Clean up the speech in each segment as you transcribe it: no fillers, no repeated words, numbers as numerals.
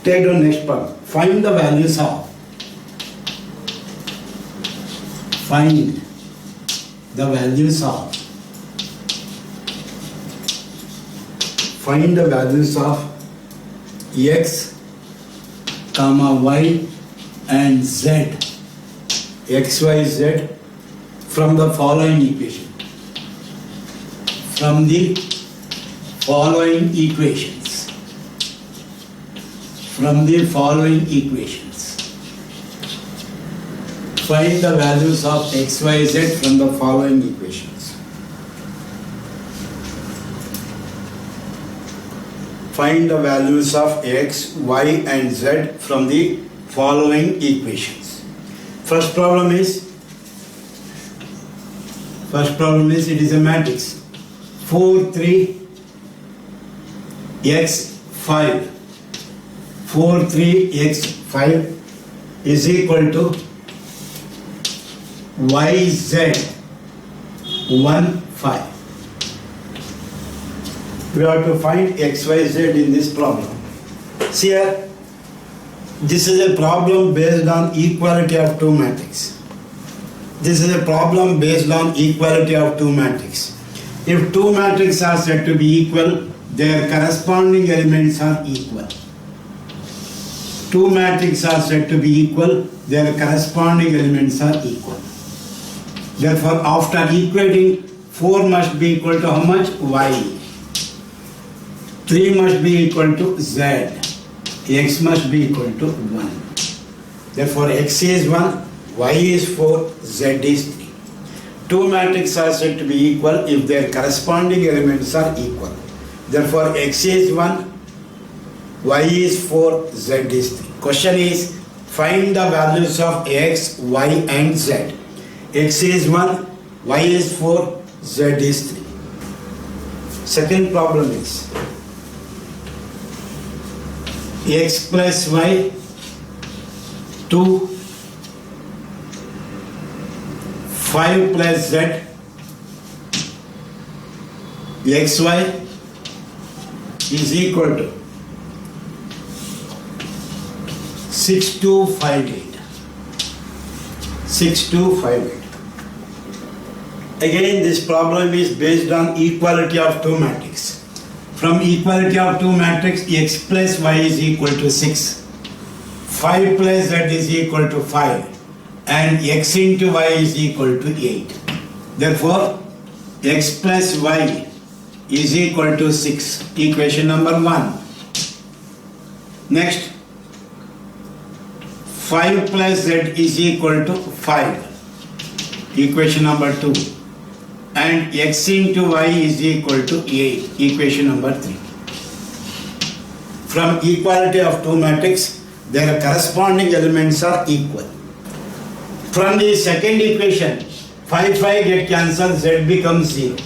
Take the next part. Find the values of x, y and z, x, y, z from the following equation. Find the values of x, y, z from the following equations. Find the values of x, y and z from the following equations. First problem is it is a matrix. 4, 3, x, 5. 4, 3, x, 5 is equal to y, z, 1, 5. We have to find x, y, z in this problem. See here, this is a problem based on equality of two matrices. If two matrices are said to be equal, their corresponding elements are equal. Therefore, after equating, 4 must be equal to how much? Y. 3 must be equal to z. X must be equal to 1. Therefore, x is 1, y is 4, z is 3. Two matrices are said to be equal if their corresponding elements are equal. Therefore, x is 1, y is 4, z is 3. Question is, find the values of x, y and z. X is 1, y is 4, z is 3. Second problem is x plus y 2, 5 plus z, xy is equal to 6258. 6258. Again, this problem is based on equality of two matrices. From equality of two matrices, x plus y is equal to 6. 5 plus z is equal to 5. And x into y is equal to 8. Therefore, x plus y is equal to 6. Equation number 1. Next, 5 plus z is equal to 5. Equation number 2. And x into y is equal to 8. Equation number 3. From equality of two matrices, their corresponding elements are equal. From the second equation, 5 get cancelled, z becomes 0.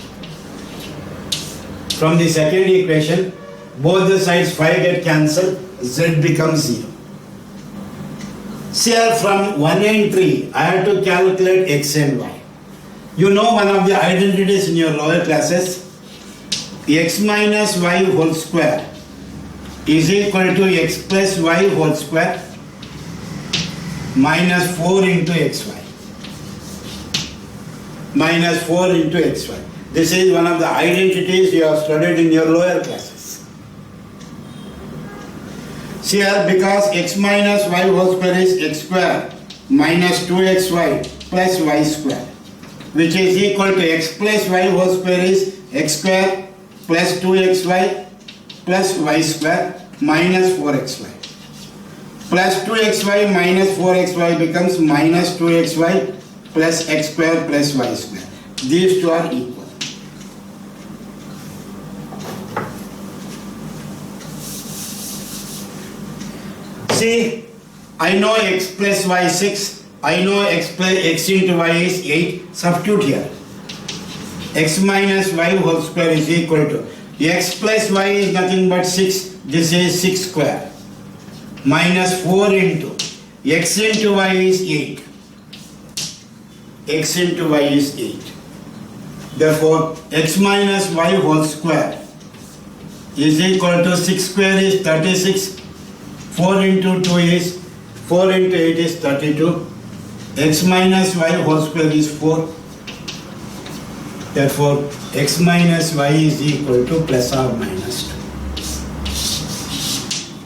From the second equation, both the sides 5 get cancelled, z becomes 0. See here, from 1 and 3, I have to calculate x and y. You know one of the identities in your lower classes, x minus y whole square is equal to x plus y whole square minus 4 into xy. Minus 4 into xy. This is one of the identities you have studied in your lower classes. See here, because x minus y whole square is x square minus 2xy plus y square, which is equal to x plus y whole square is x square plus 2xy plus y square minus 4xy. Plus 2xy minus 4xy becomes minus 2xy plus x square plus y square. These two are equal. See, I know x plus y 6. I know x into y is 8. Substitute here. X minus y whole square is equal to x plus y is nothing but 6. This is 6 square. Minus 4 into x into y is 8. X into y is 8. Therefore, x minus y whole square is equal to 6 square is 36. 4 into 2 is 4 into 8 is 32. X minus y whole square is 4. Therefore, x minus y is equal to plus or minus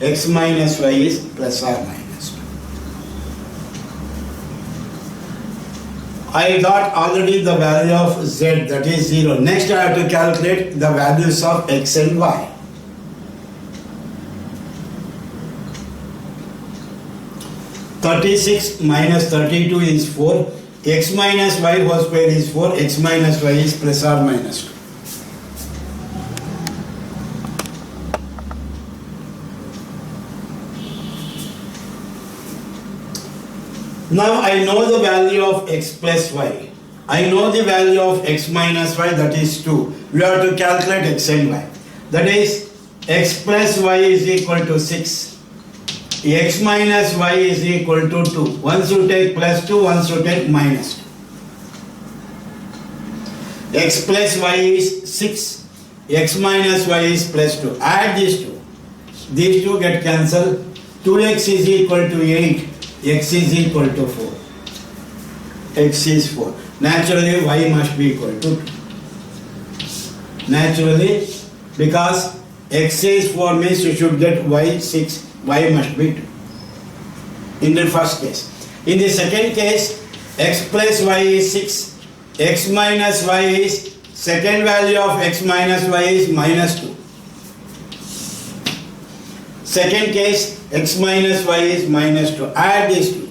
2. X minus y is plus or minus 2. I got already the value of z, that is 0. Next I have to calculate the values of x and y. (36 minus 32 is 4). X minus y whole square is 4. X minus y is plus or minus 2. Now I know the value of x plus y. I know the value of x minus y, that is 2. We have to calculate x and y. That is, x plus y is equal to 6. X minus y is equal to 2. Once you take plus 2, once you take minus 2. X plus y is 6. X minus y is plus 2. Add these two. These two get cancelled. 2x is equal to 8. X is equal to 4. X is 4. Naturally, y must be equal to 2. Naturally, because x is 4 means you should get y 6. Y must be 2. In the first case. In the second case, x plus y is 6. X minus y is, second value of x minus y is minus 2. Second case, x minus y is minus 2. Add these two.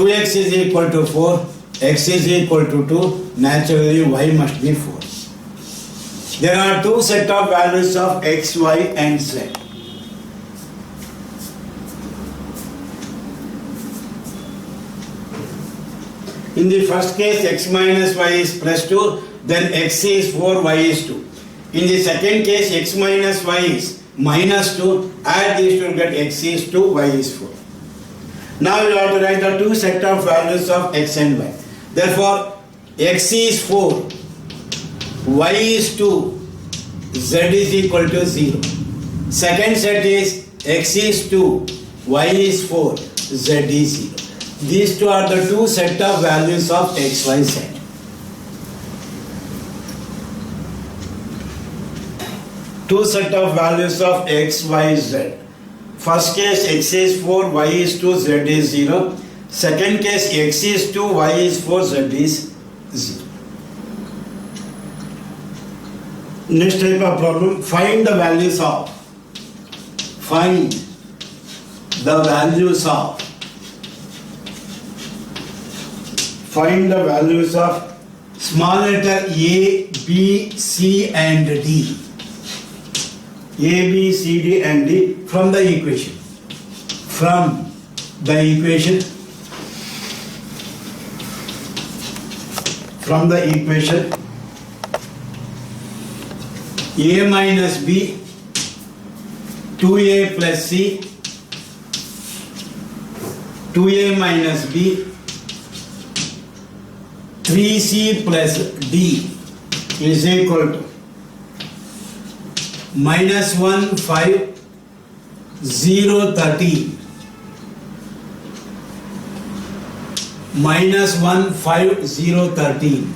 2x is equal to 4. X is equal to 2. Naturally, y must be 4. There are two set of values of x, y and z. In the first case, x minus y is plus 2, then x is 4, y is 2. In the second case, x minus y is minus 2, add these two, get x is 2, y is 4. Now you have to write the two set of values of x and y. Therefore, x is 4, y is 2, z is equal to 0. Second set is x is 2, y is 4, z is 0. These two are the two set of values of x, y, z. Two set of values of x, y, z. First case, x is 4, y is 2, z is 0. Second case, x is 2, y is 4, z is 0. Next type of problem, find the values of. Find the values of. Find the values of small letter A, B, C and D. A, B, C, D and D from the equation. From the equation. From the equation. A minus B, 2A plus C, 2A minus B, 3C plus D is equal to minus 1, 5, 0, 13. Minus 1, 5, 0, 13.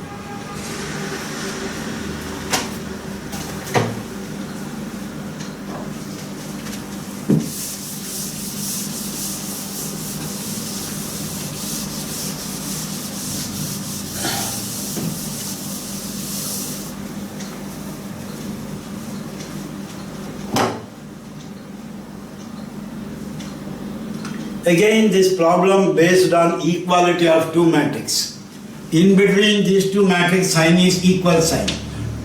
Again, this problem based on equality of two matrices. In between these two matrices, sign is equal sign.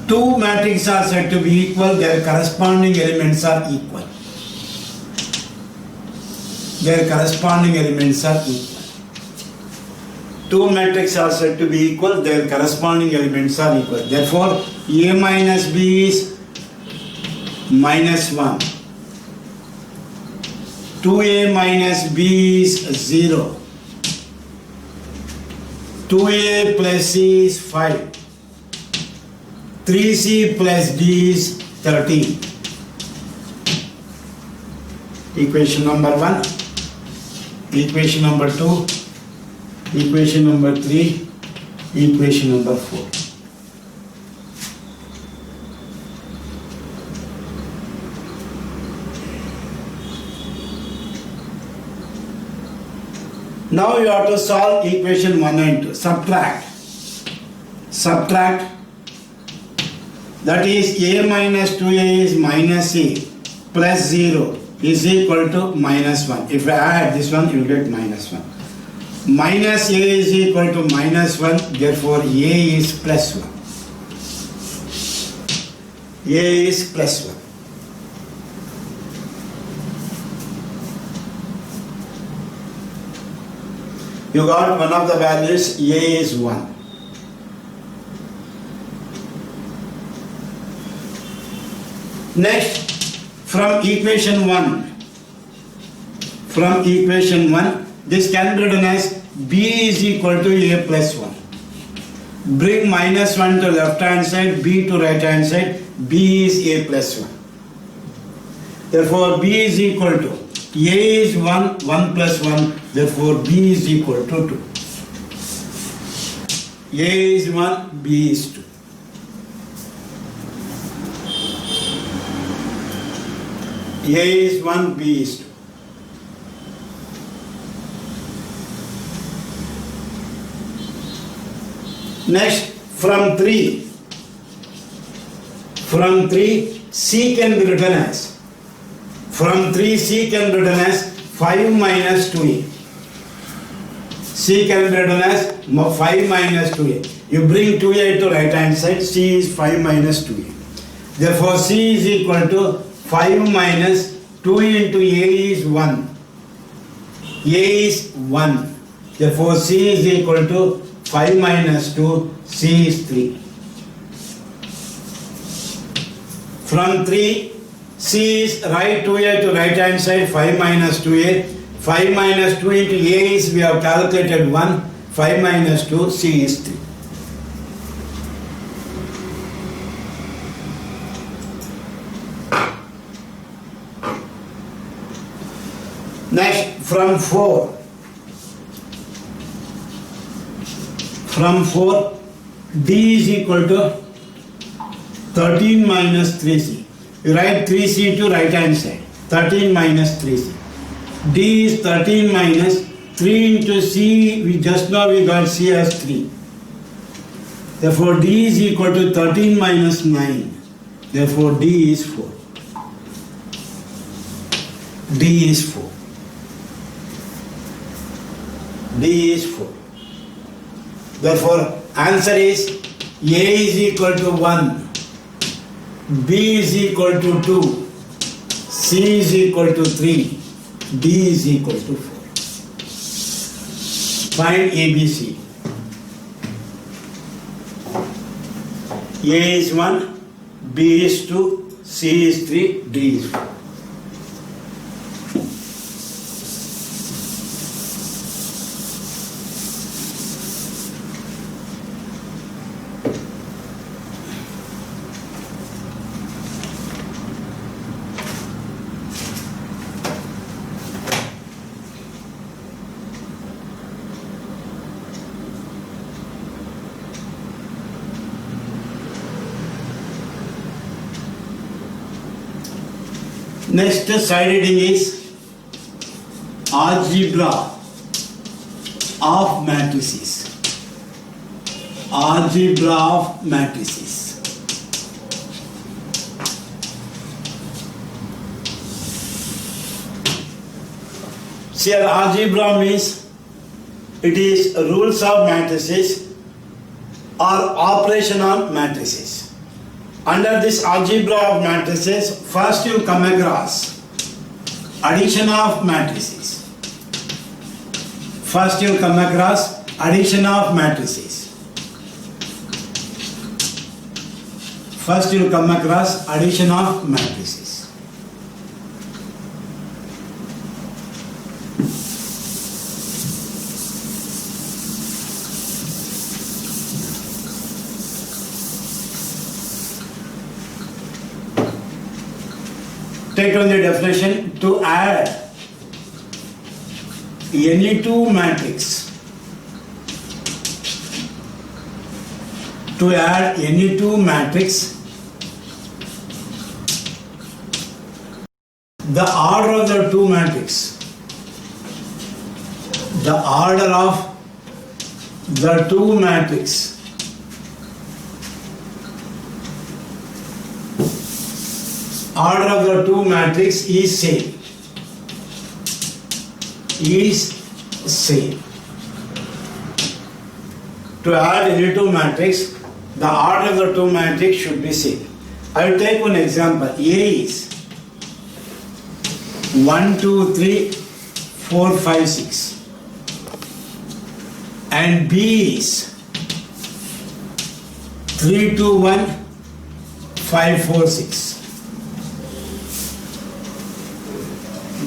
Two matrices are said to be equal, their corresponding elements are equal. Their corresponding elements are equal. Two matrices are said to be equal, their corresponding elements are equal. Therefore, A minus B is minus 1. 2A minus B is 0. 2A plus C is 5. 3C plus D is 13. equation number 1, equation number 2, equation number 3, equation number 4. Now you have to solve equation 1 and 2. Subtract. That is a minus 2a is minus a plus 0 is equal to minus 1. If I add this one, you get minus 1. Minus a is equal to minus 1. Therefore, a is plus 1. A is plus 1. You got one of the values, a is 1. Next, from equation 1, this can be written as b is equal to a plus 1. Bring minus 1 to left hand side, b to right hand side, b is a plus 1. Therefore, b is equal to a is 1, 1 plus 1, therefore b is equal to 2. A is 1, b is 2. A is 1, b is 2. Next, from 3, c can be written as, 5 minus 2a. C can be written as 5 minus 2a. You bring 2a to right hand side, c is 5 minus 2a. Therefore, c is equal to 5 minus 2 into a is 1. A is 1. Therefore, c is equal to 5 minus 2, c is 3. From 3, c is write 2a to right hand side, 5 minus 2a. 5 minus 2 into a is, we have calculated 1. 5 minus 2, c is 3. Next, from 4, d is equal to 13 minus 3c. You write 3c to right hand side, 13 minus 3c. D is 13 minus 3 into c, we just now we got c as 3. Therefore, d is equal to 13 minus 9. Therefore, d is 4. D is 4. D is 4. Therefore, answer is a is equal to 1, b is equal to 2, c is equal to 3, d is equal to 4. Find ABC. A is 1, b is 2, c is 3, d is 4. Next side heading is algebra of matrices. Algebra of matrices. See, algebra means it is rules of matrices or operation on matrices. Under this algebra of matrices, first you come across addition of matrices. First you come across addition of matrices. First you come across addition of matrices. Take on the definition: to add any two matrix. To add any two matrix, the order of the two matrix, the order of the two matrix is same. To add any two matrix, the order of the two matrix should be same. I will take one example. A is 1, 2, 3, 4, 5, 6. And B is 3, 2, 1, 5, 4, 6.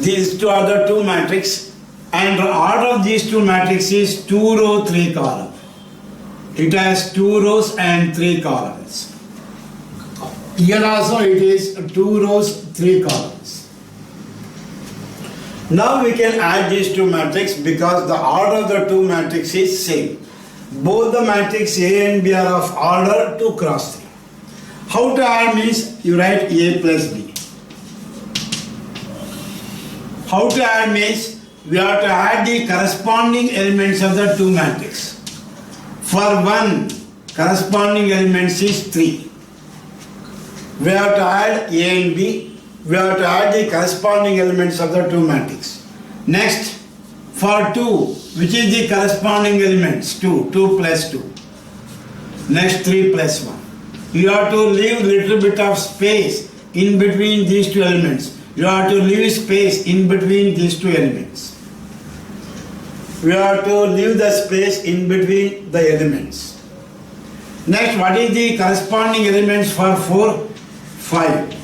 These two are the two matrices, and the order of these two matrices is 2 row 3 column. It has 2 rows and 3 columns. Here also it is 2 rows, 3 columns. Now we can add these two matrices because the order of the two matrices is same. Both the matrix A and B are of order 2 cross 3. How to add means you write A plus B. How to add means we have to add the corresponding elements of the two matrices. For one, corresponding elements is 3. We have to add A and B. We have to add the corresponding elements of the two matrices. Next, for 2, which is the corresponding elements? 2 plus 2. Next, 3 plus 1. You have to leave little bit of space in between these two elements. You have to leave space in between these two elements. We have to leave the space in between the elements. Next, what is the corresponding elements for 4? 5.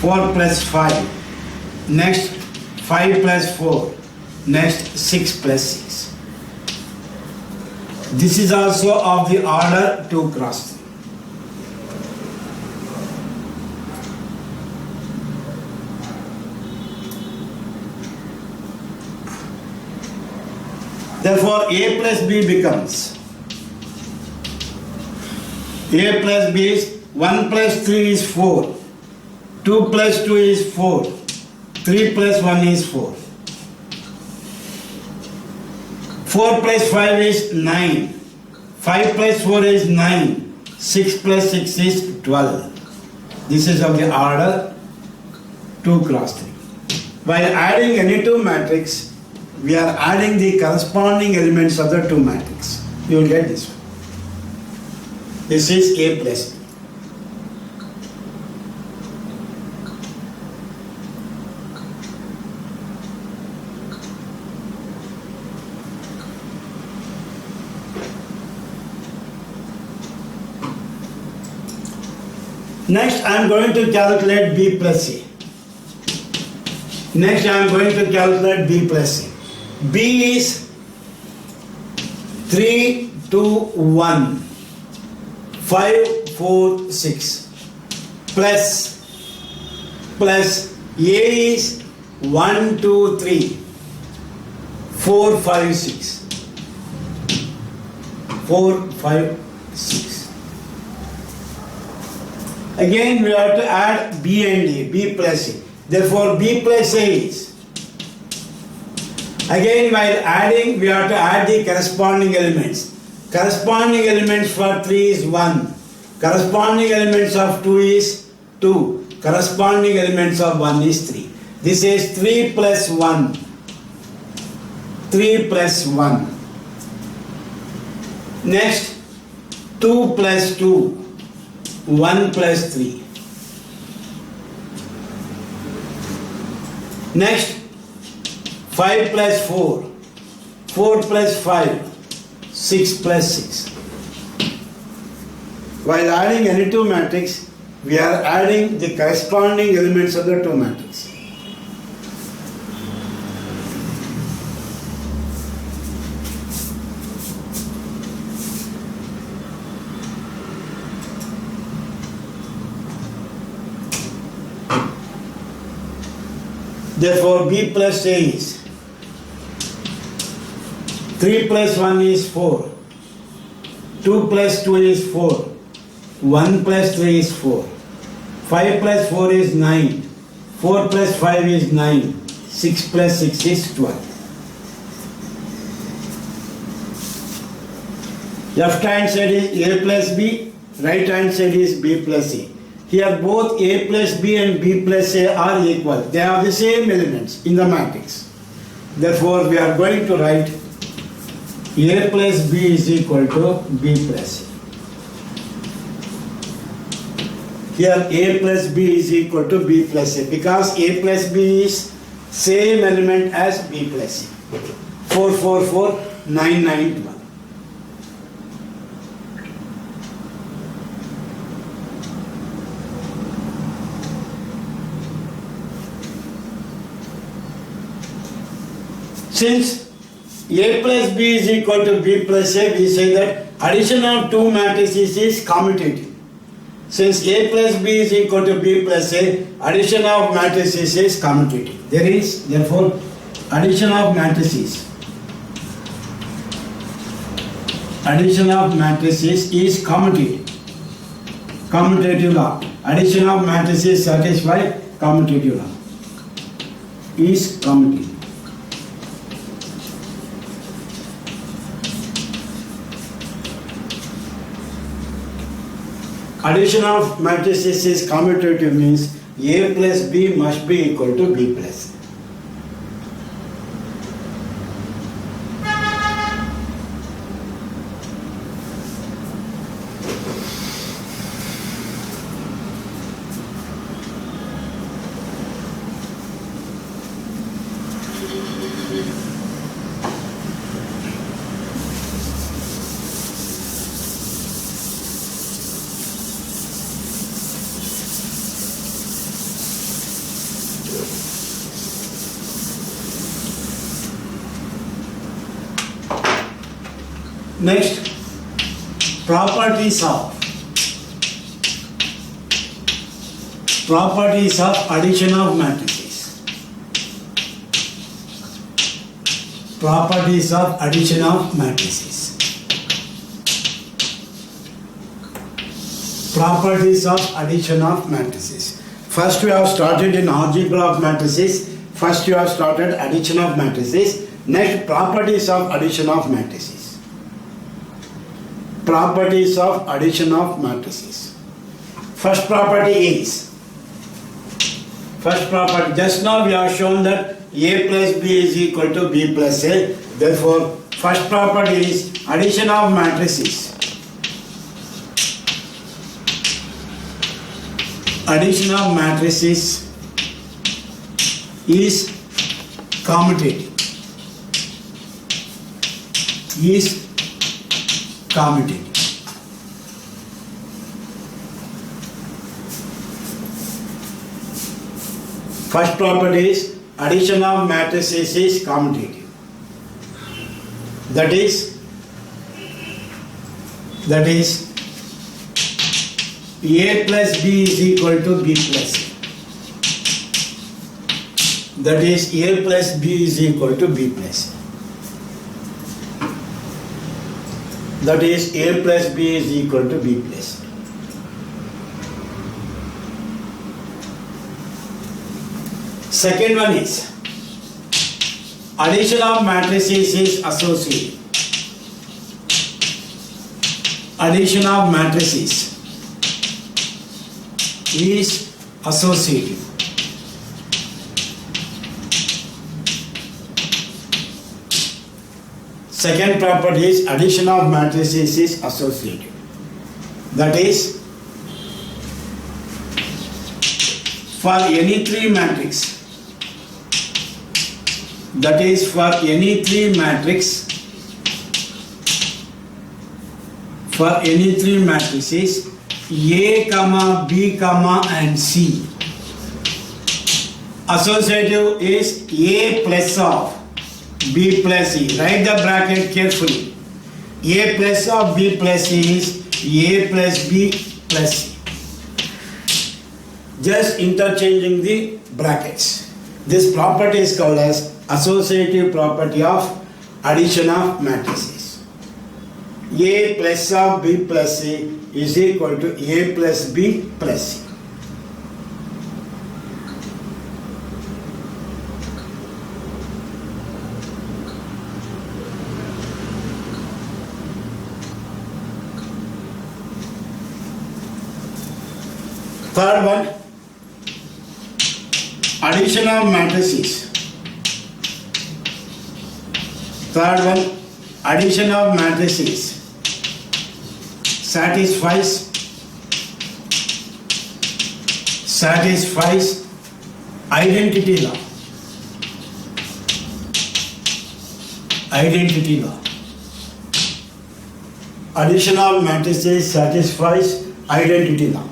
4 plus 5. Next, 5 plus 4. Next, 6 plus 6. This is also of the order 2 cross 3. Therefore, A plus B becomes A plus B is 1 plus 3 is 4, 2 plus 2 is 4, 3 plus 1 is 4, 4 plus 5 is 9, 5 plus 4 is 9, 6 plus 6 is 12. This is of the order 2 cross 3. While adding any two matrix, we are adding the corresponding elements of the two matrices. You will get this one. This is A plus B. Next, I am going to calculate B plus C. Next, I am going to calculate B plus C. B is 3, 2, 1, 5, 4, 6 plus A is 1, 2, 3, 4, 5, 6. 4, 5, 6. Again, we have to add B and A, B plus A. Therefore, B plus A is, again while adding, we have to add the corresponding elements. Corresponding elements for 3 is 1. Corresponding elements of 2 is 2. Corresponding elements of 1 is 3. This is 3 plus 1. 3 plus 1. Next, 2 plus 2. 1 plus 3. Next, 5 plus 4. 4 plus 5. 6 plus 6. While adding any two matrix, we are adding the corresponding elements of the two matrix. Therefore, B plus A is 3 plus 1 is 4, 2 plus 2 is 4, 1 plus 3 is 4, 5 plus 4 is 9, 4 plus 5 is 9, 6 plus 6 is 12. Left hand side is A plus B, right hand side is B plus A. Here both A plus B and B plus A are equal. They have the same elements in the matrix. Therefore, we are going to write A plus B is equal to B plus A. Here A plus B is equal to B plus A because A plus B is same element as B plus A. 4, 4, 4, 9, 9, 12. Since A plus B is equal to B plus A, we say that addition of two matrices is commutative. Since A plus B is equal to B plus A, addition of matrices is commutative. There is, therefore, addition of matrices. Addition of matrices is commutative. Commutative law. Addition of matrices satisfy commutative law. Is commutative. Addition of matrices is commutative means A plus B must be equal to B plus A. Next, properties of addition of matrices. Properties of addition of matrices. Properties of addition of matrices. First we have started in algebra of matrices. First you have started addition of matrices. Next, properties of addition of matrices. Properties of addition of matrices. First property is, just now we have shown that A plus B is equal to B plus A. Therefore, first property is addition of matrices. Addition of matrices is commutative. Commutative. First property is addition of matrices is commutative. That is A plus B is equal to B plus A. That is A plus B is equal to B plus A. That is A plus B is equal to B plus A. Second one is addition of matrices is associative. Addition of matrices is associative. Second property is addition of matrices is associative. That is, for any three matrix, that is for any three matrices, A, B, and C, associative is A plus of B plus C. Write the bracket carefully. A plus of B plus C is A plus B plus C. Just interchanging the brackets. This property is called as associative property of addition of matrices. A plus of B plus C is equal to A plus B plus C. Third one, addition of matrices. Third one, addition of matrices satisfies identity law. Identity law. Addition of matrices satisfies identity law.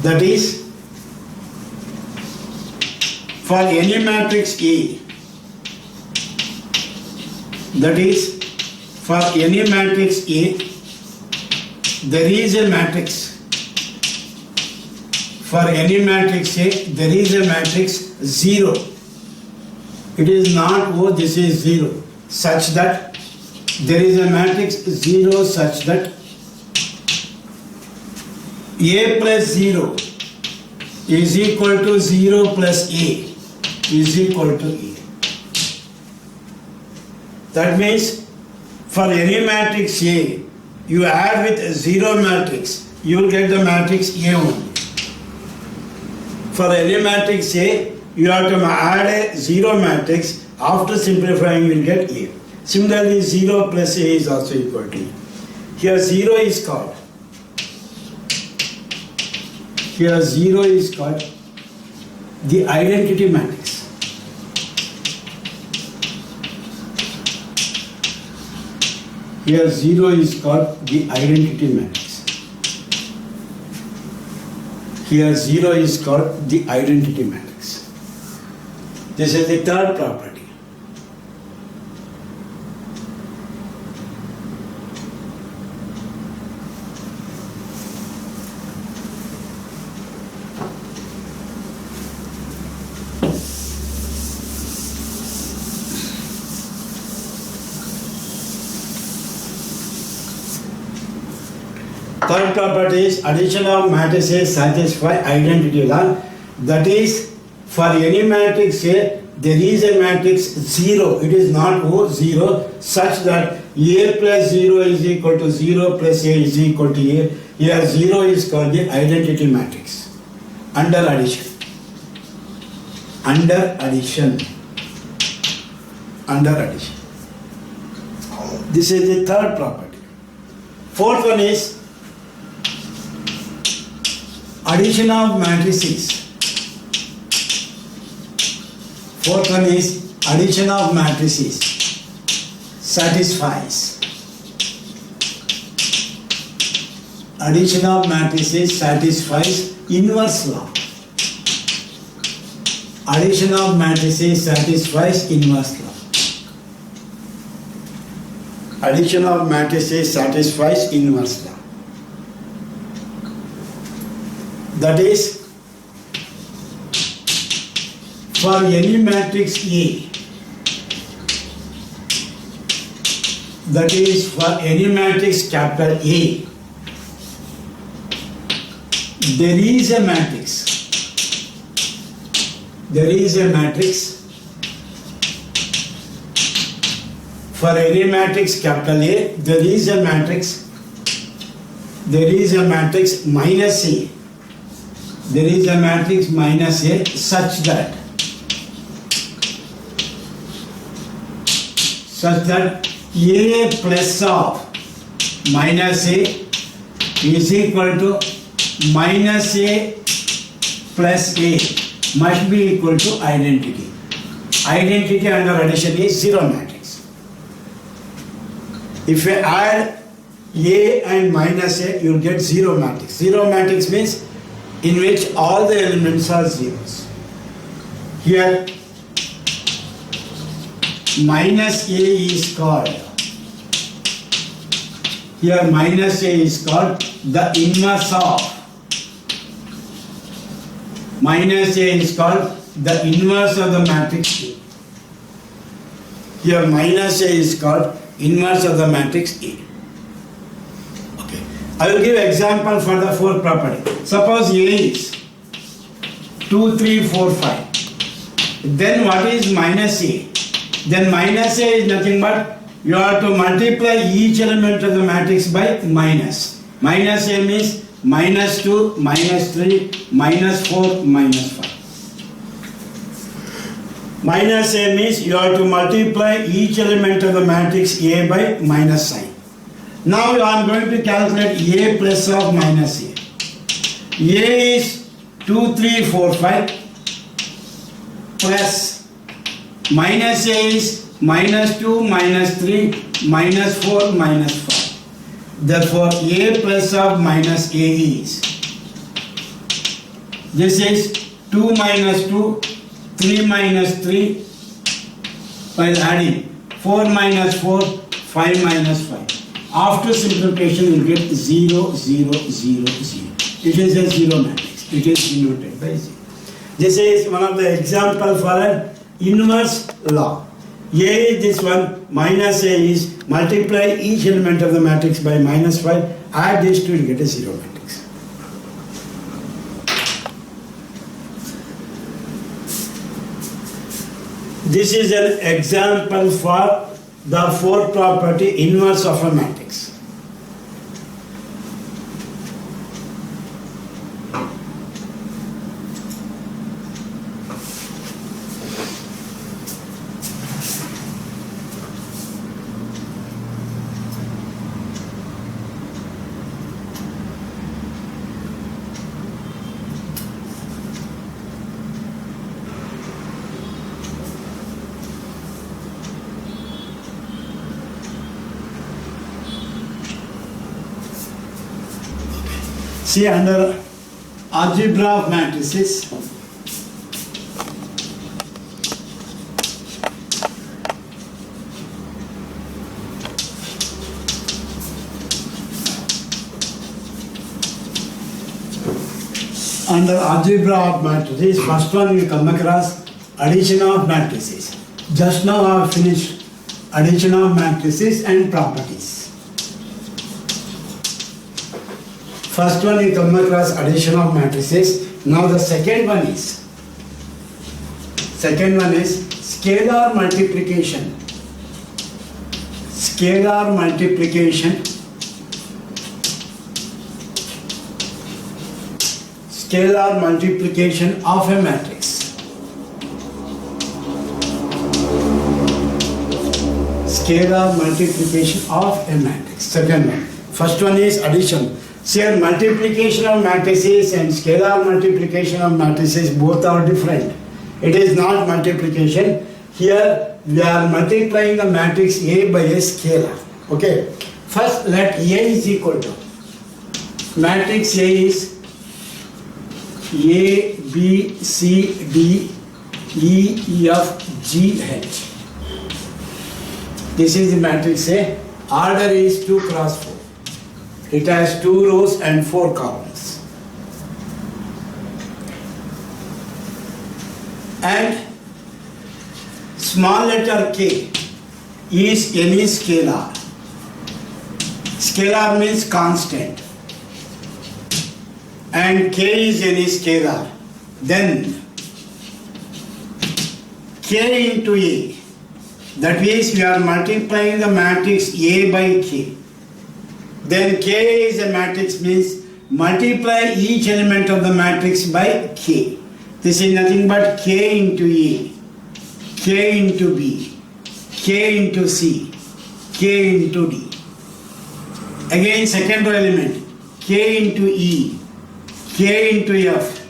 That is, for any matrix A, that is, for any matrix A, there is a matrix. For any matrix A, there is a matrix 0. It is not O, this is 0, such that there is a matrix 0 such that A plus 0 is equal to 0 plus A is equal to A. That means for any matrix A, you add with 0 matrix, you will get the matrix A only. For any matrix A, you have to add a 0 matrix, after simplifying you will get A. Similarly, 0 plus A is also equal to A. Here 0 is called. Here 0 is called the identity matrix. Here 0 is called the identity matrix. Here 0 is called the identity matrix. This is the third property. Third property is addition of matrices satisfy identity law. That is, for any matrix A, there is a matrix 0. It is not O, 0, such that A plus 0 is equal to 0 plus A is equal to A. Here 0 is called the identity matrix. Under addition. Under addition. Under addition. This is the third property. Fourth one is addition of matrices. Fourth one is addition of matrices satisfies. Addition of matrices satisfies inverse law. Addition of matrices satisfies inverse law. Addition of matrices satisfies inverse law. That is, for any matrix A, that is, for any matrix capital A, there is a matrix. There is a matrix. For any matrix capital A, there is a matrix. There is a matrix minus A. There is a matrix minus A such that A plus of minus A is equal to minus A plus A must be equal to identity. Identity under addition is 0 matrix. If you add A and minus A, you will get 0 matrix. 0 matrix means in which all the elements are zeros. Here minus A is called, here minus A is called the inverse of minus A is called the inverse of the matrix A. Here minus A is called inverse of the matrix A. Okay. I will give example for the fourth property. Suppose A is 2, 3, 4, 5. Then what is minus A? Then minus A is nothing but you have to multiply each element of the matrix by minus. Minus A means minus 2, minus 3, minus 4, minus 5. Minus A means you have to multiply each element of the matrix A by minus sign. Now I am going to calculate A plus of minus A. A is 2, 3, 4, 5 plus minus A is minus 2, minus 3, minus 4, minus 5. Therefore, A plus of minus A is, this is 2 minus 2, 3 minus 3, by adding 4 minus 4, 5 minus 5. After simplification, you will get 0, 0, 0, 0. It is a zero matrix. It is denoted by 0. This is one of the example for an inverse law. A is this one, minus A is multiply each element of the matrix by minus 5, add these two, you get a zero matrix. This is an example for the fourth property, inverse of a matrix. See, under algebra of matrices, first one you come across addition of matrices. Just now I have finished addition of matrices and properties. First one you come across addition of matrices. Now the second one is scalar multiplication. Scalar multiplication. Scalar multiplication of a matrix. Scalar multiplication of a matrix. Second one. First one is addition. Here multiplication of matrices and scalar multiplication of matrices both are different. It is not multiplication. Here we are multiplying the matrix A by a scalar. Okay. First let A is equal to, matrix A is A, B, C, D, E, F, G, H. This is the matrix A. Order is 2 cross 4. It has 2 rows and 4 columns. And small letter K is any scalar. Scalar means constant. And K is any scalar. Then K into A. That means we are multiplying the matrix A by K. Then K is a matrix means multiply each element of the matrix by K. This is nothing but K into A, K into B, K into C, K into D. Again second row element, K into E, K into F,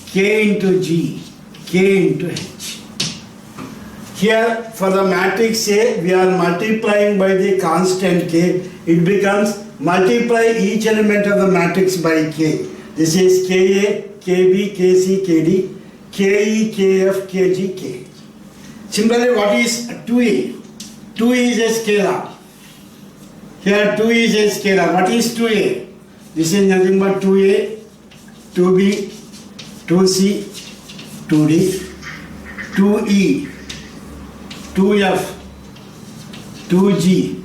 K into G, K into H. Here for the matrix A we are multiplying by the constant K. It becomes multiply each element of the matrix by K. This is Ka, Kb, Kc, Kd, Ke, Kf, Kg, Kh. Similarly, what is 2a? 2 is a scalar. Here 2 is a scalar. What is 2a? This is nothing but 2a, 2b, 2c, 2D, 2E, 2F, 2G,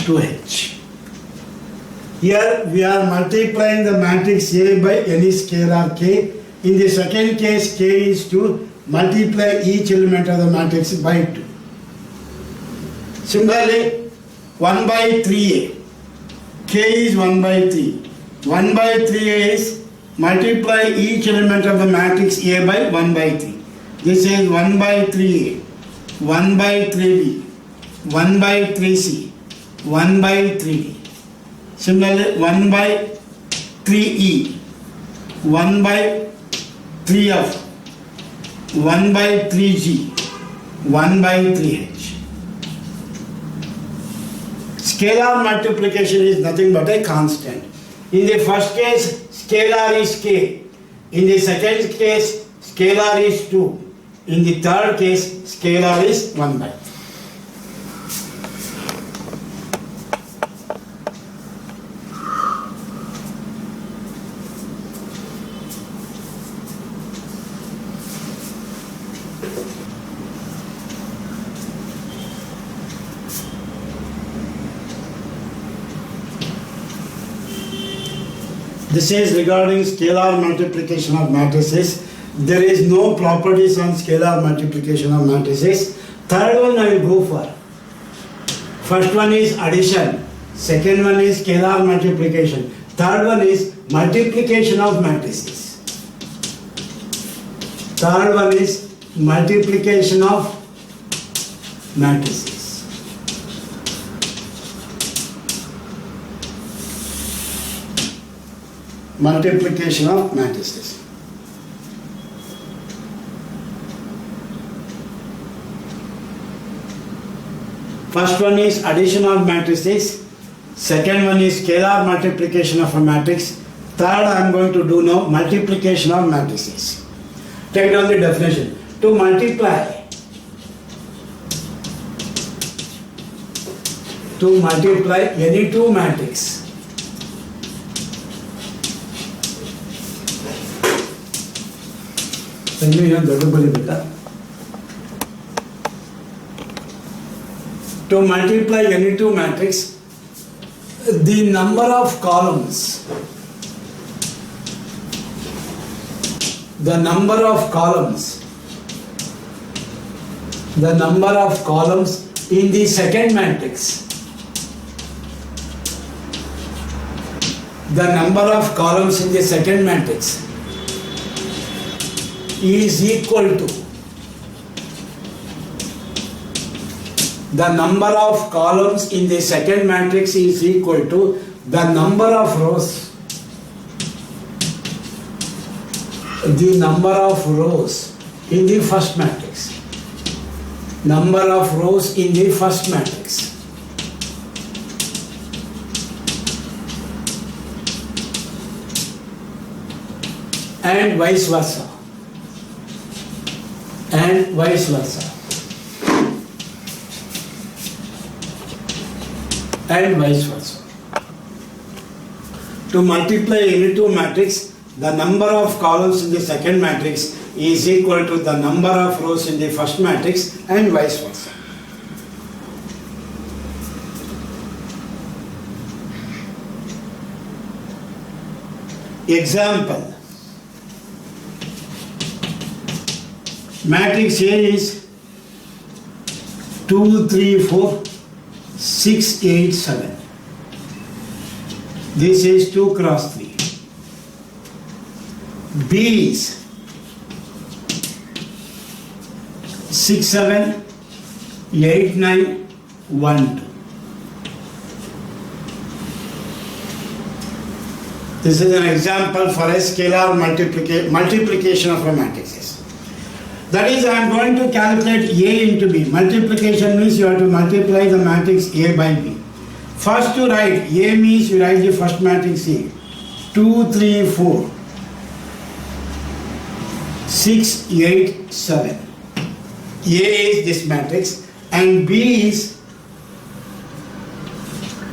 2H. Here we are multiplying the matrix A by any scalar k. In the second case, k is to multiply each element of the matrix by 2. Similarly, 1 by 3a, k is 1 by 3. 1 by 3a is multiply each element of the matrix A by 1 by 3. This is 1 by 3a, 1 by 3b, 1 by 3c, 1 by 3d. Similarly, 1 by 3e, 1 by 3f, 1 by 3g, 1 by 3h. Scalar multiplication is nothing but a constant. In the first case, scalar is k. In the second case, scalar is 2. In the third case, scalar is 1 by 3. This is regarding scalar multiplication of matrices. There is no properties on scalar multiplication of matrices. Third one I will go for. First one is addition. Second one is scalar multiplication. Third one is multiplication of matrices. Third one is multiplication of matrices. Multiplication of matrices. First one is addition of matrices. Second one is scalar multiplication of a matrix. Third I am going to do now multiplication of matrices. Take down the definition. To multiply. To multiply any two matrix. To multiply any two matrix, the number of columns, the number of columns in the second matrix, the number of columns in the second matrix is equal to the number of columns in the second matrix is equal to the number of rows, the number of rows in the first matrix, number of rows in the first matrix. And vice versa. And vice versa. And vice versa. To multiply any two matrix, the number of columns in the second matrix is equal to the number of rows in the first matrix and vice versa. Example. Matrix A is 2, 3, 4, 6, 8, 7. This is 2 cross 3. B is 6, 7, 8, 9, 1, 2. This is an example for a scalar multiplication of a matrices. That is, I am going to calculate A into B. Multiplication means you have to multiply the matrix A by B. First to write, A means you write the first matrix A. 2, 3, 4, 6, 8, 7. A is this matrix and B is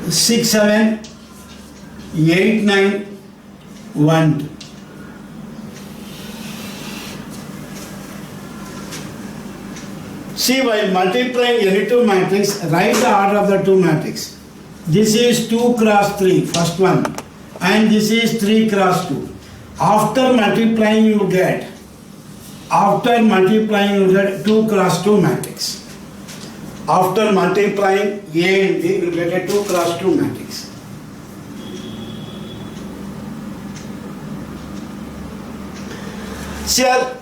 6, 7, 8, 9, 1, 2. See, while multiplying any two matrix, write the order of the two matrix. This is 2 cross 3, first one, and this is 3 cross 2. After multiplying you get 2 cross 2 matrix. After multiplying A and B, you will get a 2 cross 2 matrix. Here,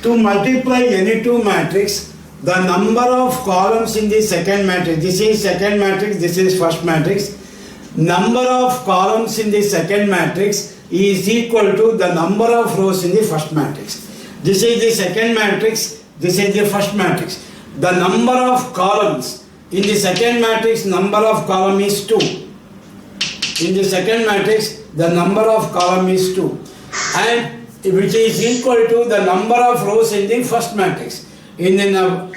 to multiply any two matrix, the number of columns in the second matrix, this is second matrix, this is first matrix, number of columns in the second matrix is equal to the number of rows in the first matrix. This is the second matrix, this is the first matrix. The number of columns in the second matrix, number of column is 2. In the second matrix, the number of column is 2. And which is equal to the number of rows in the first matrix. In the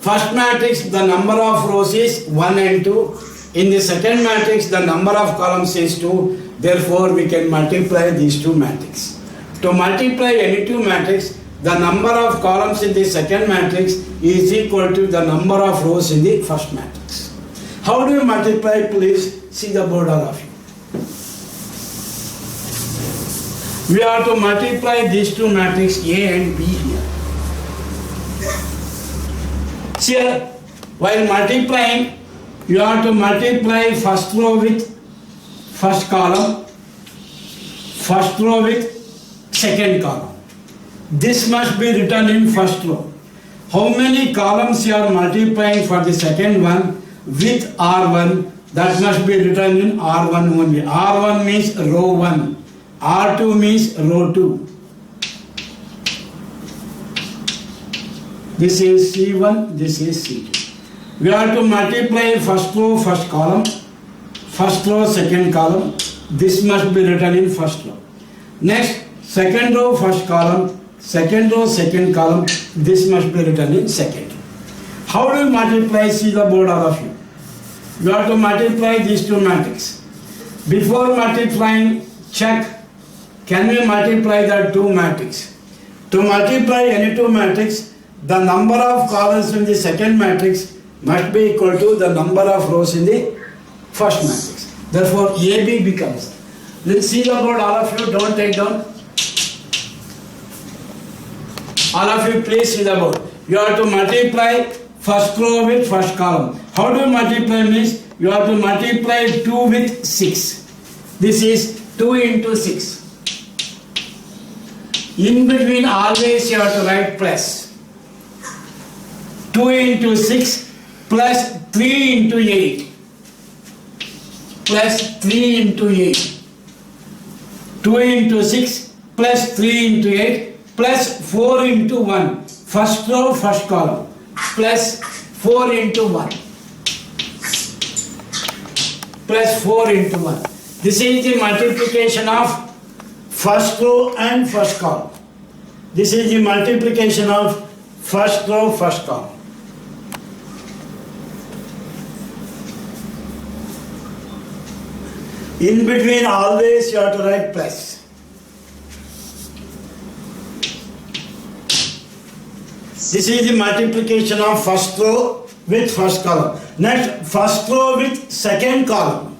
first matrix, the number of rows is 1 and 2. In the second matrix, the number of columns is 2. Therefore, we can multiply these two matrices. To multiply any two matrix, the number of columns in the second matrix is equal to the number of rows in the first matrix. How do you multiply? Please see the board, all of you. We are to multiply these two matrices A and B here. Here, while multiplying, you have to multiply first row with first column, first row with second column. This must be written in first row. How many columns you are multiplying for the second one with R1? That must be written in R1 only. R1 means row 1. R2 means row 2. This is C1, this is C2. We have to multiply first row, first column, first row, second column. This must be written in first row. Next, second row, first column, second row, second column. This must be written in second row. How do you multiply? See the board, all of you. You have to multiply these two matrices. Before multiplying, check. Can we multiply the two matrices? To multiply any two matrices, the number of columns in the second matrix must be equal to the number of rows in the first matrix. Therefore, AB becomes. Let's see the board, all of you. Don't take down. All of you, please see the board. You have to multiply first row with first column. How do you multiply? Means you have to multiply 2 with 6. This is 2 into 6. In between, always you have to write plus. 2 into 6 plus 3 into 8. Plus 3 into 8. 2 into 6 plus 3 into 8 plus 4 into 1. First row, first column. Plus 4 into 1. Plus 4 into 1. This is the multiplication of first row and first column. This is the multiplication of first row, first column. In between, always you have to write plus. This is the multiplication of first row with first column. Next, first row with second column.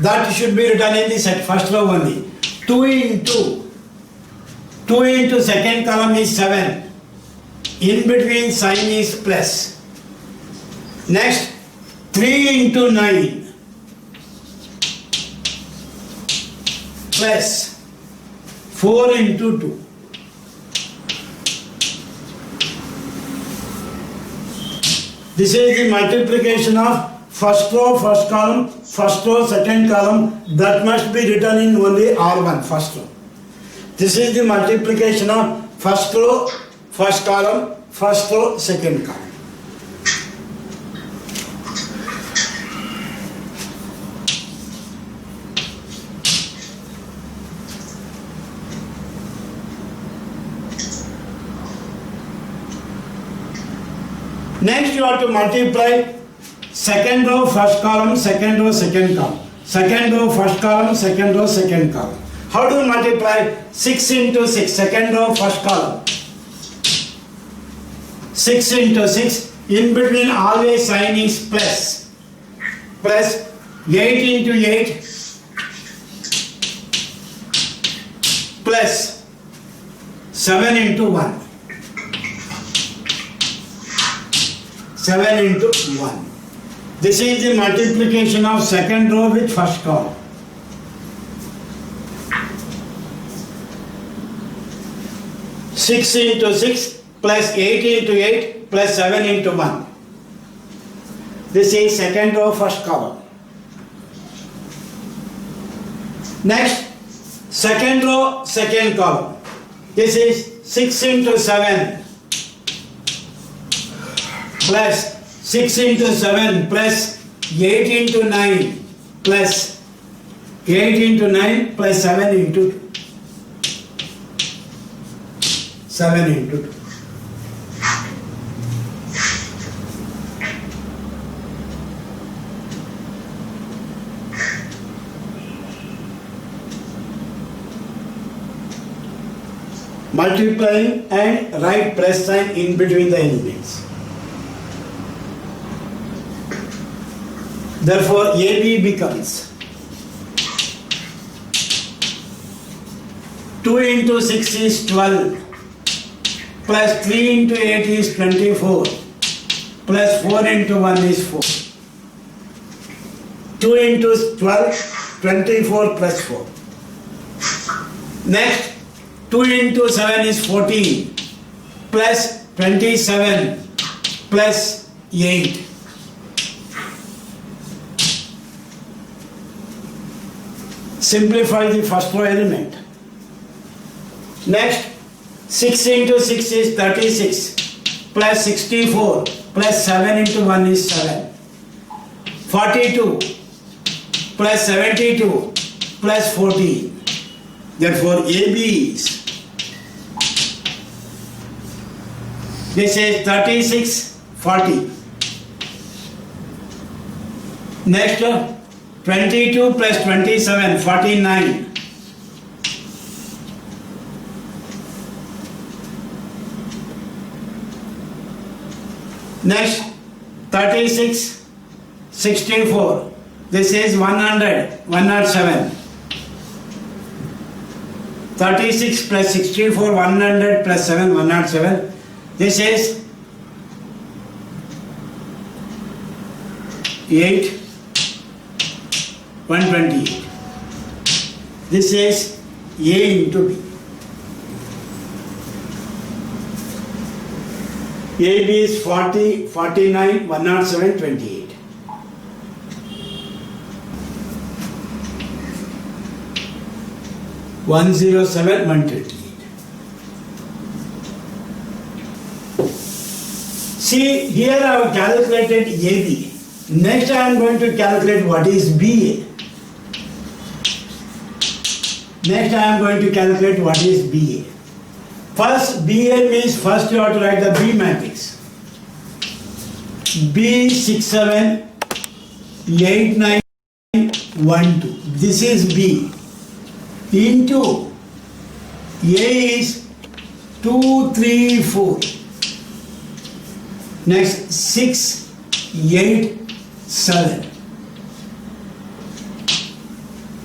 That should be written in the first row only. 2 into second column is 7. In between, sign is plus. Next, 3 into 9 plus 4 into 2. This is the multiplication of first row, first column, first row, second column. That must be written in only R1, first row. This is the multiplication of first row, first column, first row, second column. Next, you have to multiply second row, first column, second row, second column. Second row, first column, second row, second column. How do you multiply? 6 into 6, second row, first column. 6 into 6, in between always sign is plus. Plus 8 into 8 plus 7 into 1. 7 into 1. This is the multiplication of second row with first column. Six into 6 plus 8 into 8 plus 7 into 1. This is second row, first column. Next, second row, second column. This is 6 into 7 plus 6 into 7 plus 8 into 9 plus 8 into 9 plus 7 into 2. 7 into 2. Multiplying and write plus sign in between the elements. Therefore, AB becomes 2 into 6 is 12 plus 3 into 8 is 24 plus 4 into 1 is 4. 2 into 12, 24 plus 4. Next, 2 into 7 is 14 plus 27 plus 8. Simplify the first row element. Next, 6 into 6 is 36 plus 64 plus 7 into 1 is 7. 42 plus 72 plus 14. Therefore, AB is, this is 36, 40. Next, 22 plus 27, 49. Next, 36, 64. This is 100, 107. 36 plus 64, 100 plus 7, 107. This is 8, 128. This is A into B. AB is 40, 49, 107, 28. One 107, 128. See, here I have calculated AB. Next I am going to calculate what is BA. Next I am going to calculate what is BA. First, BA means first you have to write the B matrix. B 6 7 8 9 1 2. This is B. Into A is 2 3 4. Next 6 8 7.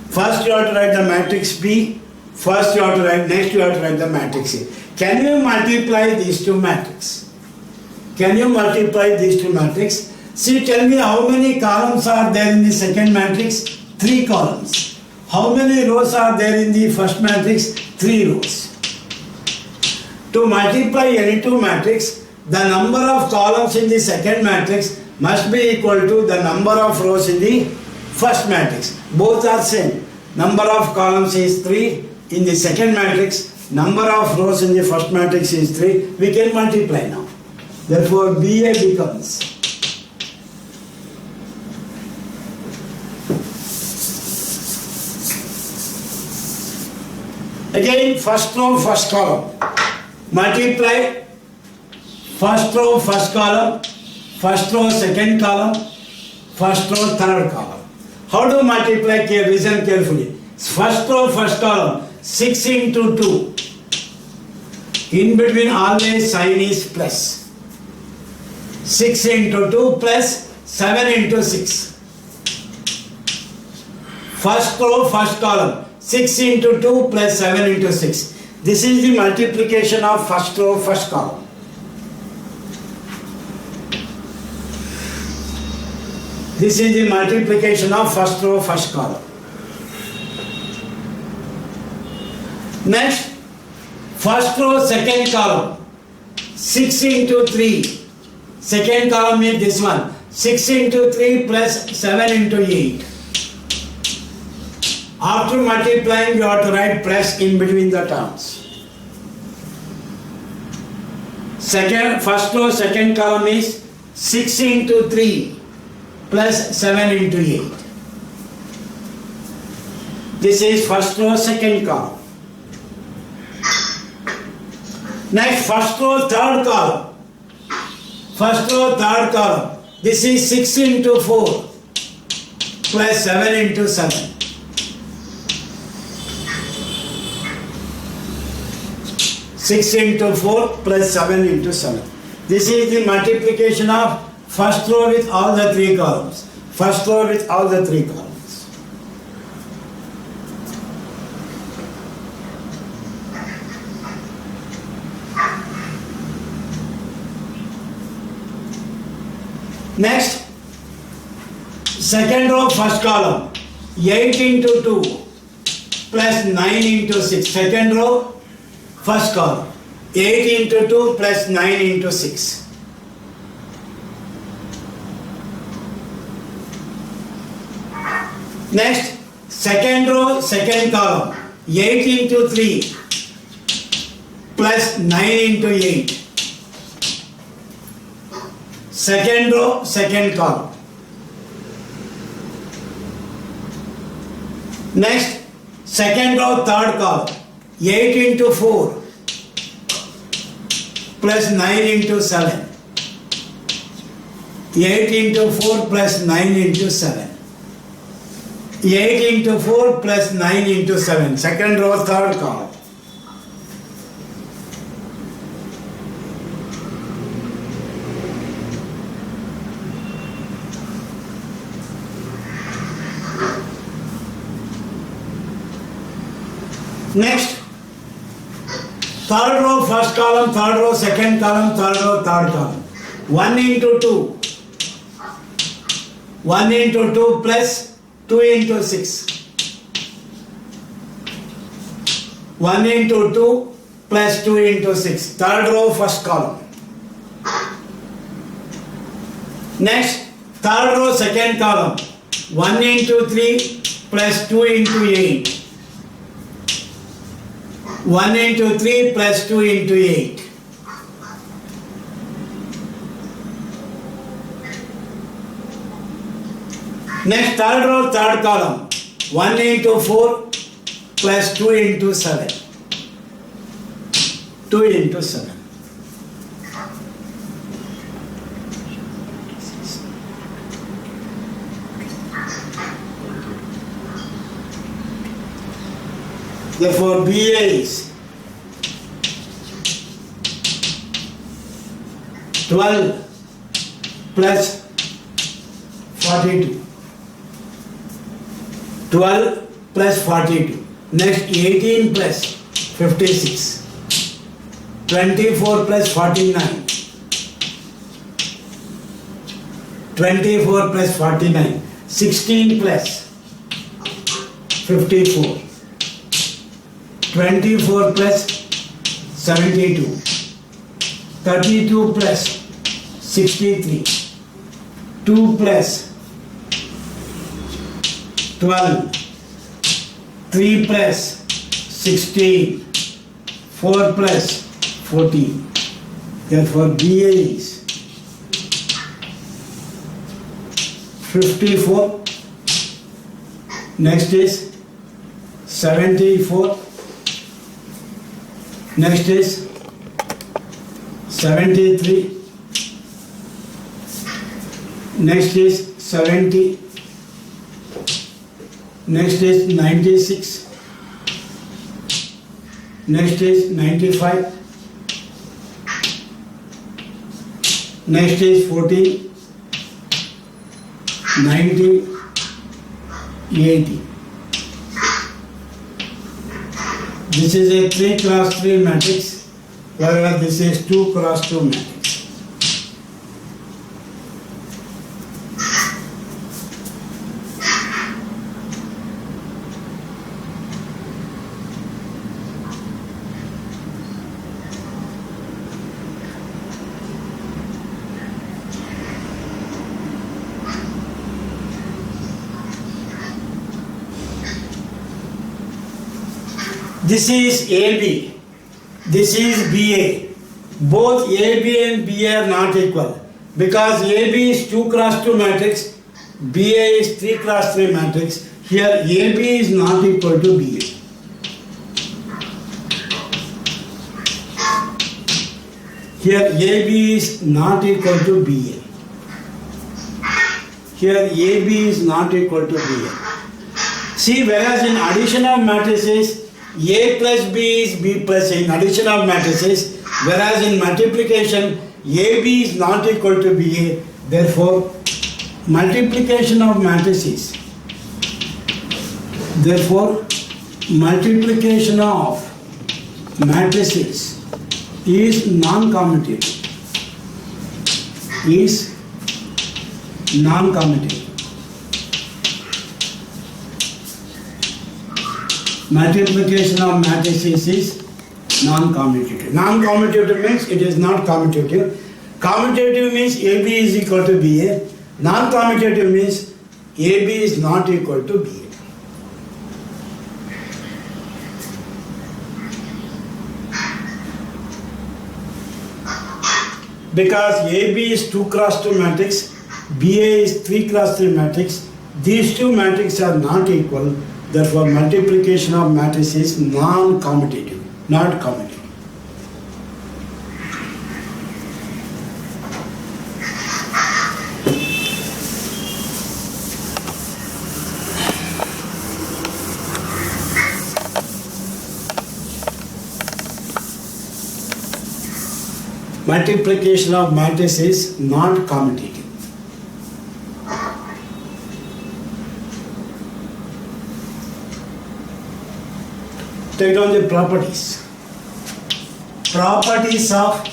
First you have to write the matrix B. First you have to write, next you have to write the matrix A. Can you multiply these two matrices? Can you multiply these two matrices? See, tell me how many columns are there in the second matrix? 3 columns. How many rows are there in the first matrix? 3 rows. To multiply any two matrix, the number of columns in the second matrix must be equal to the number of rows in the first matrix. Both are same. Number of columns is 3 in the second matrix. Number of rows in the first matrix is 3. We can multiply now. Therefore, BA becomes again first row, first column. Multiply first row, first column, first row, second column, first row, third column. How to multiply? Listen carefully. First row, first column, 6 into 2. In between always sign is plus. 6 into 2 plus 7 into 6. First row, first column. 6 into 2 plus 7 into 6. This is the multiplication of first row, first column. This is the multiplication of first row, first column. Next, first row, second column. 6 into 3. Second column is this one. 6 into 3 plus 7 into 8. After multiplying, you have to write plus in between the terms. First row, second column is 6 into 3 plus 7 into 8. This is first row, second column. Next, first row, third column. First row, third column. This is 6 into 4 plus 7 into 7. 6 into 4 plus 7 into 7. This is the multiplication of first row with all the three columns. First row with all the three columns. Next, second row, first column. 8 into 2 plus 9 into 6. Second row, first column. 8 into 2 plus 9 into 6. Next, second row, second column. 8 into 3 plus 9 into 8. Second row, second column. Next, second row, third column. 8 into 4 plus 9 into 7. 8 into 4 plus 9 into 7. 8 into 4 plus 9 into 7. Second row, third column. Next, third row, first column, third row, second column, third row, third column. 1 into 2. 1 into 2 plus 2 into 6. 1 into 2 plus 2 into 6. Third row, first column. Next, third row, second column. 1 into 3 plus 2 into 8. 1 into 3 plus 2 into 8. Next, third row, third column. 1 into 4 plus 2 into 7. 2 into 7. Therefore, BA is 12 plus 42. 12 plus 42. Next, 18 plus 56. 24 plus 49. 24 plus 49. 16 plus 54. 24 plus 72. 32 plus 63. 2 plus 12. 3 plus 16. 4 plus 14. Therefore, BA is 54. Next is 74. Next is 73. Next is 70. Next is 96. Next is 95. Next is 14, 90, 80. This is a 3 cross 3 matrix, whereas this is 2 cross 2 matrix. This is AB, this is BA. Both AB and BA are not equal because AB is 2 cross 2 matrix, BA is 3 cross 3 matrix. Here AB is not equal to BA. Here AB is not equal to BA. Here AB is not equal to BA. See, whereas in addition of matrices, A plus B is B plus A in addition of matrices, whereas in multiplication, AB is not equal to BA. Therefore, multiplication of matrices. Therefore, multiplication of matrices is non-commutative. Is non-commutative. Multiplication of matrices is non-commutative. Non-commutative means it is not commutative. Commutative means AB is equal to BA. Non-commutative means AB is not equal to BA. Because AB is 2 cross 2 matrix, BA is 3 cross 3 matrix, these two matrices are not equal. Therefore, multiplication of matrices is non-commutative, not commutative. Multiplication of matrices is not commutative. Take down the properties. Properties of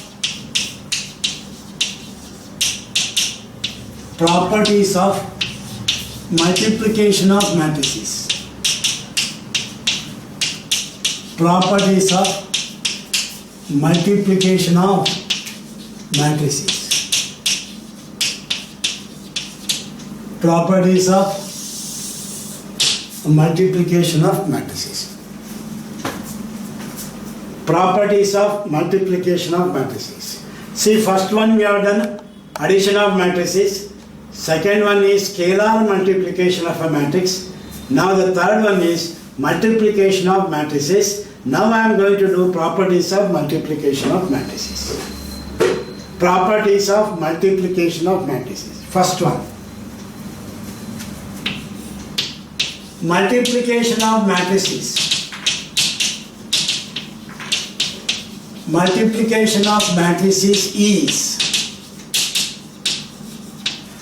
multiplication of matrices. Properties of multiplication of matrices. Properties of multiplication of matrices. Properties of multiplication of matrices. See, first one we have done addition of matrices. Second one is scalar multiplication of a matrix. Now the third one is multiplication of matrices. Now I am going to do properties of multiplication of matrices. Properties of multiplication of matrices. First one. Multiplication of matrices. Multiplication of matrices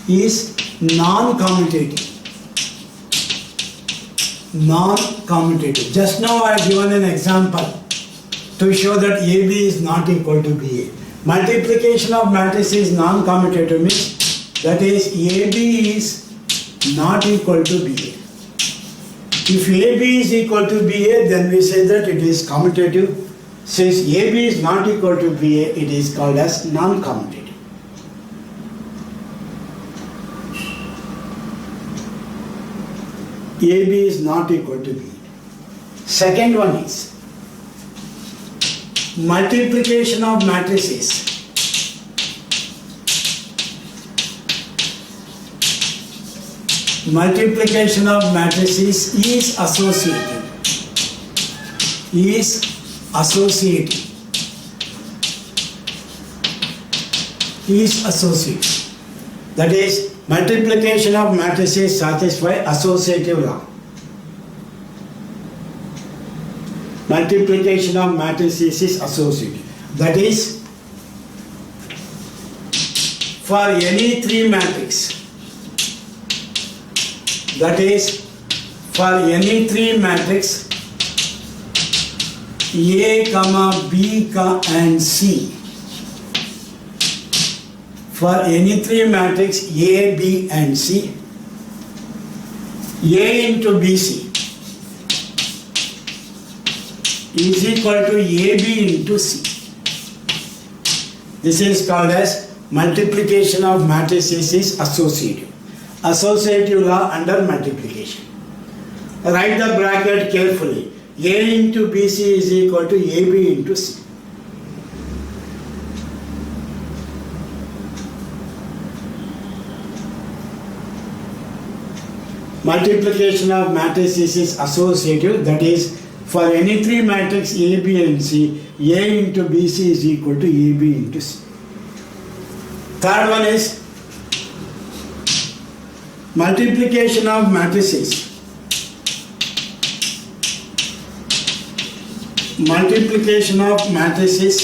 is non-commutative. Non-commutative. Just now I have given an example to show that AB is not equal to BA. Multiplication of matrices is non-commutative means that is AB is not equal to BA. If AB is equal to BA, then we say that it is commutative. Since AB is not equal to BA, it is called as non-commutative. AB is not equal to BA. Second one is multiplication of matrices. Multiplication of matrices is associative. That is, multiplication of matrices satisfy associative law. Multiplication of matrices is associative. That is, for any three matrix, that is for any three matrix A, B, and C. For any three matrix A, B, and C, A into BC is equal to AB into C. This is called as multiplication of matrices is associative. Associative law under multiplication. Write the bracket carefully. A into BC is equal to AB into C. Multiplication of matrices is associative, that is for any three matrix A, B and C, A into BC is equal to AB into C. Third one is multiplication of matrices. Multiplication of matrices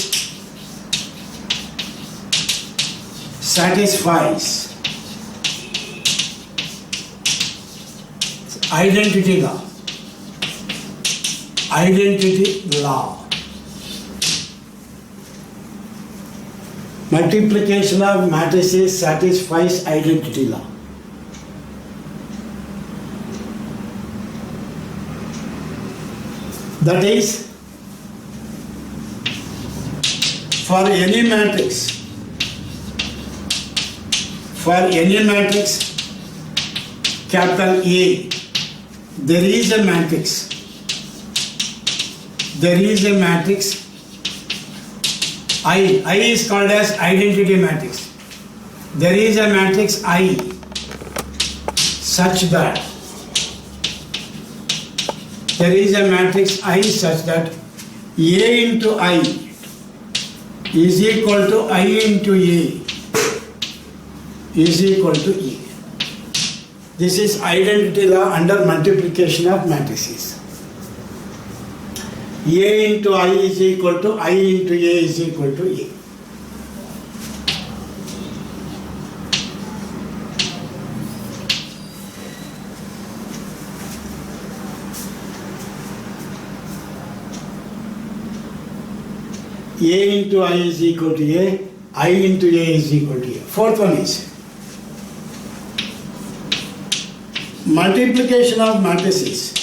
satisfies identity law. Identity law. Multiplication of matrices satisfies identity law. That is, for any matrix, capital A, there is a matrix I is called as identity matrix. There is a matrix I such that A into I is equal to I into A is equal to E. This is identity law under multiplication of matrices. A into I is equal to I into A is equal to A. A into I is equal to A, I into A is equal to A. Fourth one is multiplication of matrices.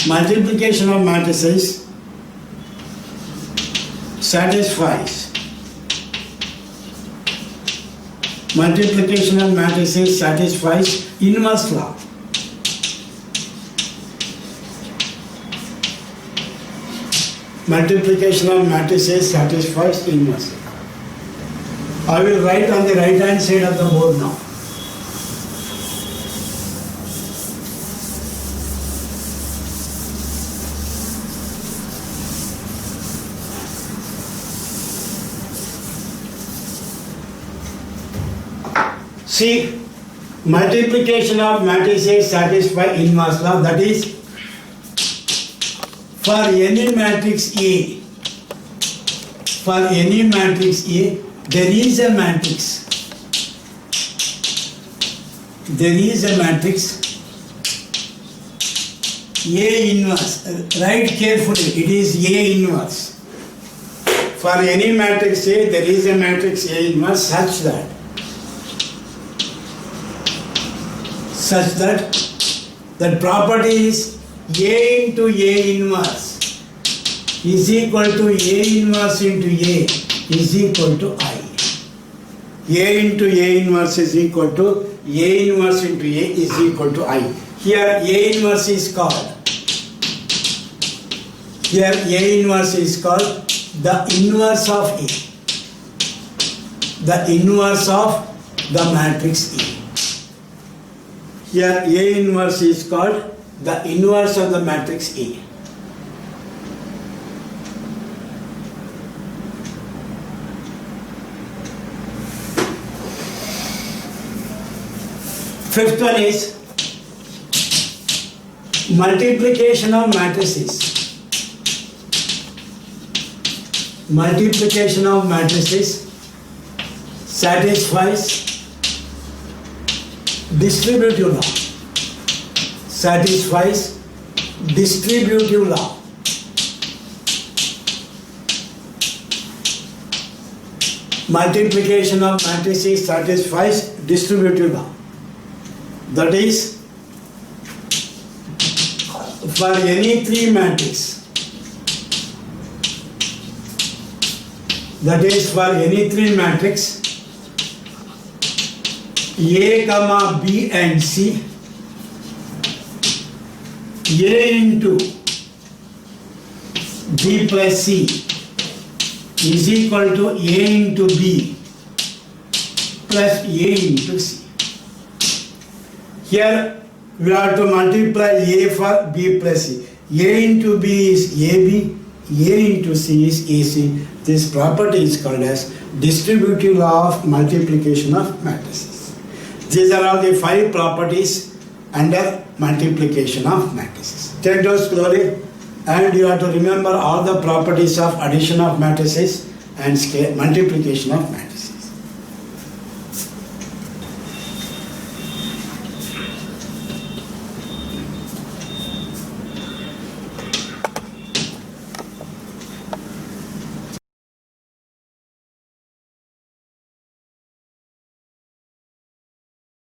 Multiplication of matrices satisfies inverse law. Multiplication of matrices satisfies inverse law. I will write on the right hand side of the board now. See, multiplication of matrices satisfy inverse law, that is, for any matrix A, there is a matrix A inverse. Write carefully, it is A inverse. For any matrix A, there is a matrix A inverse such that that property is A into A inverse is equal to A inverse into A is equal to I. A into A inverse is equal to A inverse into A is equal to I. Here A inverse is called the inverse of A. The inverse of the matrix A. Here A inverse is called the inverse of the matrix A. Fifth one is multiplication of matrices. multiplication of matrices satisfies distributive law. Satisfies distributive law. Multiplication of matrices satisfies distributive law. That is, for any three matrix, A comma B and C, A into B plus C is equal to A into B plus A into C. Here we have to multiply A for B plus C. A into B is AB, A into C is AC. This property is called as distributive law of multiplication of matrices. These are all the 5 properties under multiplication of matrices. Take those slowly, and you have to remember all the properties of addition of matrices and multiplication of matrices.